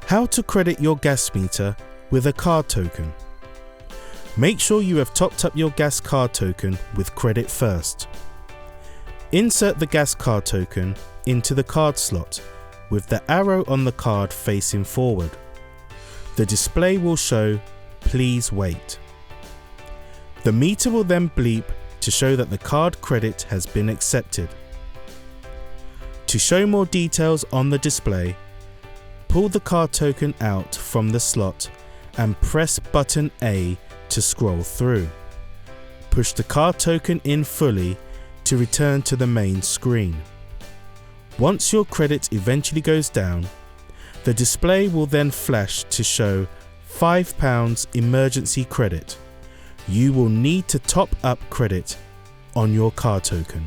How to credit your gas meter with a card token. Make sure you have topped up your gas card token with credit first. Insert the gas card token into the card slot with the arrow on the card facing forward. The display will show "Please wait." The meter will then bleep to show that the card credit has been accepted. To show more details on the display, pull the card token out from the slot and press button A to scroll through. Push the card token in fully to return to the main screen. Once your credit eventually goes down, the display will then flash to show £5 emergency credit. You will need to top up credit on your card token.